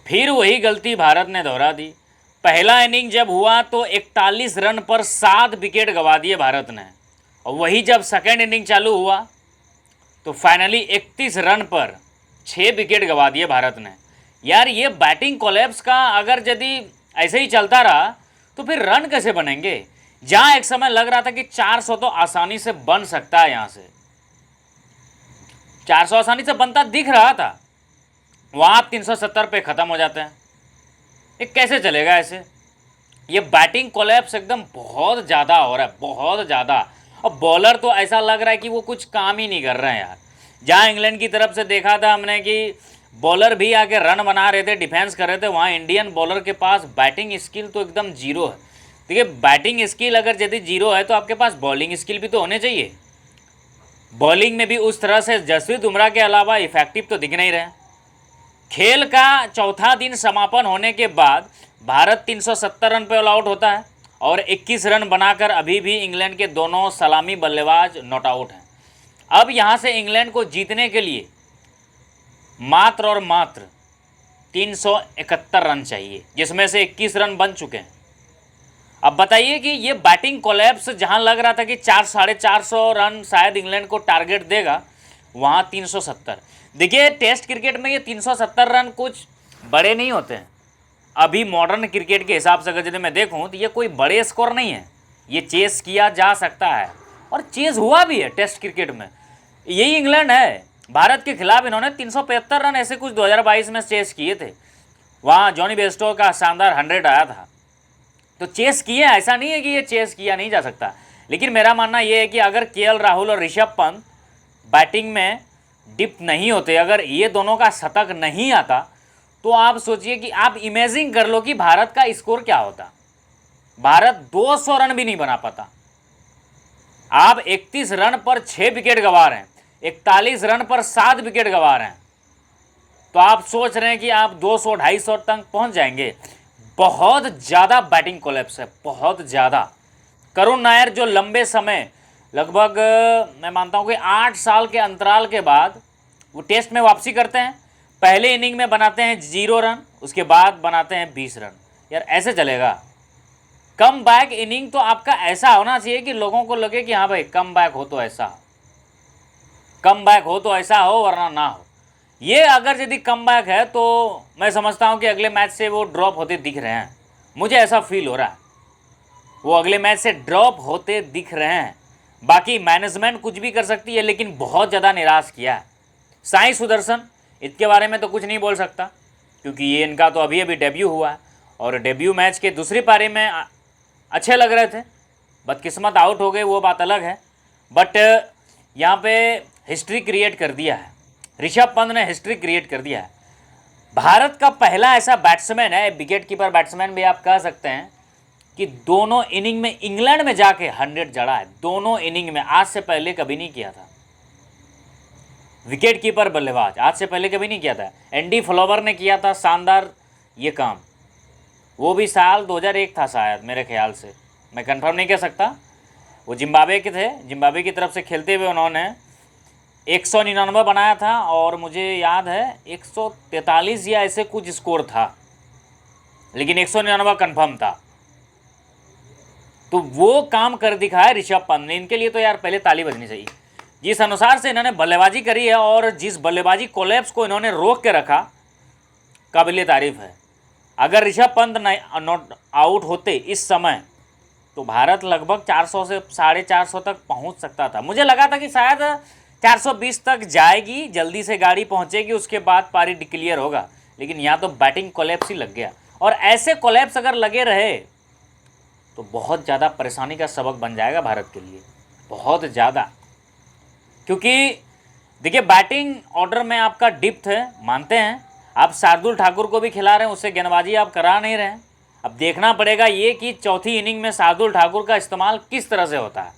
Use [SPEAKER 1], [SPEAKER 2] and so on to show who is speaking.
[SPEAKER 1] फिर वही गलती भारत ने दोहरा दी। पहला इनिंग जब हुआ तो 41 रन पर 7 विकेट गंवा दिए भारत ने, और वही जब सेकेंड इनिंग चालू हुआ तो फाइनली 31 रन पर 6 विकेट गंवा दिए भारत ने। यार ये बैटिंग कोलैप्स का अगर यदि ऐसे ही चलता रहा तो फिर रन कैसे बनेंगे? जहां एक समय लग रहा था कि 400 तो आसानी से बन सकता है, यहां से 400 आसानी से बनता दिख रहा था, वहां 370 पे खत्म हो जाते हैं। ये कैसे चलेगा ऐसे? ये बैटिंग कोलैप्स एकदम बहुत ज़्यादा हो रहा है, बहुत ज़्यादा। अब बॉलर तो ऐसा लग रहा है कि वो कुछ काम ही नहीं कर रहे हैं यार। जहाँ इंग्लैंड की तरफ से देखा था हमने कि बॉलर भी आके रन बना रहे थे, डिफेंस कर रहे थे, वहाँ इंडियन बॉलर के पास बैटिंग स्किल तो एकदम जीरो है। देखिए बैटिंग स्किल अगर यदि जीरो है तो आपके पास बॉलिंग स्किल भी तो होने चाहिए। बॉलिंग में भी उस तरह से जसप्रीत बुमराह के अलावा इफेक्टिव तो दिख नहीं रहे। खेल का चौथा दिन समापन होने के बाद भारत 370 रन पे ऑल आउट होता है और 21 रन बनाकर अभी भी इंग्लैंड के दोनों सलामी बल्लेबाज नॉट आउट हैं। अब यहाँ से इंग्लैंड को जीतने के लिए मात्र और मात्र 371 रन चाहिए, जिसमें से 21 रन बन चुके हैं। अब बताइए कि ये बैटिंग कोलैप्स जहाँ लग रहा था कि 400-450 रन शायद इंग्लैंड को टारगेट देगा, वहाँ 370। देखिए टेस्ट क्रिकेट में ये 370 रन कुछ बड़े नहीं होते हैं। अभी मॉडर्न क्रिकेट के हिसाब से अगर यदि मैं देखूं तो ये कोई बड़े स्कोर नहीं है, ये चेस किया जा सकता है और चेस हुआ भी है टेस्ट क्रिकेट में। यही इंग्लैंड है, भारत के खिलाफ इन्होंने 375 रन ऐसे कुछ 2022 में चेस किए थे, वहाँ जॉनी बेस्टो का शानदार 100 आया था। तो चेस किए, ऐसा नहीं है कि ये चेस किया नहीं जा सकता। लेकिन मेरा मानना ये है कि अगर केएल राहुल और ऋषभ पंत बैटिंग में डिप नहीं होते, अगर ये दोनों का शतक नहीं आता, तो आप सोचिए कि आप इमेजिन कर लो कि भारत का स्कोर क्या होता। भारत 200 रन भी नहीं बना पाता। आप 31 रन पर 6 विकेट गंवा रहे हैं, 41 रन पर 7 विकेट गंवा रहे हैं, तो आप सोच रहे हैं कि आप 200-250 तक पहुंच जाएंगे। बहुत ज़्यादा बैटिंग कोलैप्स है, बहुत ज़्यादा। करुण नायर जो लंबे समय लगभग मैं मानता हूँ कि 8 साल के अंतराल के बाद वो टेस्ट में वापसी करते हैं। पहले इनिंग में बनाते हैं 0 रन, उसके बाद बनाते हैं 20 रन। यार ऐसे चलेगा? कम बैक इनिंग तो आपका ऐसा होना चाहिए कि लोगों को लगे कि हाँ भाई कम बैक हो तो ऐसा हो, कम बैक हो तो ऐसा हो, वरना ना हो। ये अगर यदि कम बैक है तो मैं समझता हूँ कि अगले मैच से वो ड्रॉप होते दिख रहे हैं। मुझे ऐसा फील हो रहा है वो अगले मैच से ड्रॉप होते दिख रहे हैं। बाकी मैनेजमेंट कुछ भी कर सकती है, लेकिन बहुत ज़्यादा निराश किया है। साई सुदर्शन, इसके बारे में तो कुछ नहीं बोल सकता क्योंकि ये इनका तो अभी अभी डेब्यू हुआ है और डेब्यू मैच के दूसरी पारी में अच्छे लग रहे थे, बदकिस्मत आउट हो गए, वो बात अलग है। बट यहाँ पे हिस्ट्री क्रिएट कर दिया है, ऋषभ पंत ने हिस्ट्री क्रिएट कर दिया है। भारत का पहला ऐसा बैट्समैन है, विकेट कीपर बैट्समैन भी आप कह सकते हैं, कि दोनों इनिंग में इंग्लैंड में जाके 100 जड़ा है। दोनों इनिंग में, आज से पहले कभी नहीं किया था। विकेट कीपर बल्लेबाज आज से पहले कभी नहीं किया था। एंडी फ्लावर ने किया था शानदार ये काम, वो भी साल 2001 था शायद, मेरे ख्याल से, मैं कंफर्म नहीं कह सकता। वो जिम्बाब्वे के थे, जिम्बाब्वे की तरफ से खेलते हुए उन्होंने 199 बनाया था और मुझे याद है 143 या ऐसे कुछ स्कोर था, लेकिन 199 कंफर्म था। तो वो काम कर दिखाया ऋषभ पंत ने। इनके लिए तो यार पहले ताली बजनी चाहिए। जिस अनुसार से इन्होंने बल्लेबाजी करी है और जिस बल्लेबाजी कोलैप्स को इन्होंने रोक के रखा, काबिल तारीफ है। अगर ऋषभ पंत नॉट आउट होते इस समय तो भारत लगभग 400 से 450 तक पहुंच सकता था। मुझे लगा था कि शायद 420 तक जाएगी, जल्दी से गाड़ी पहुंचेगी, उसके बाद पारी डिक्लेयर होगा, लेकिन यहाँ तो बैटिंग कोलैप्स ही लग गया। और ऐसे कोलैप्स अगर लगे रहे तो बहुत ज़्यादा परेशानी का सबक बन जाएगा भारत के लिए, बहुत ज़्यादा। क्योंकि देखिए बैटिंग ऑर्डर में आपका डिप्थ है, मानते हैं। आप शार्दुल ठाकुर को भी खिला रहे हैं, उससे गेंदबाजी आप करा नहीं रहे हैं। अब देखना पड़ेगा ये कि चौथी इनिंग में शार्दुल ठाकुर का इस्तेमाल किस तरह से होता है।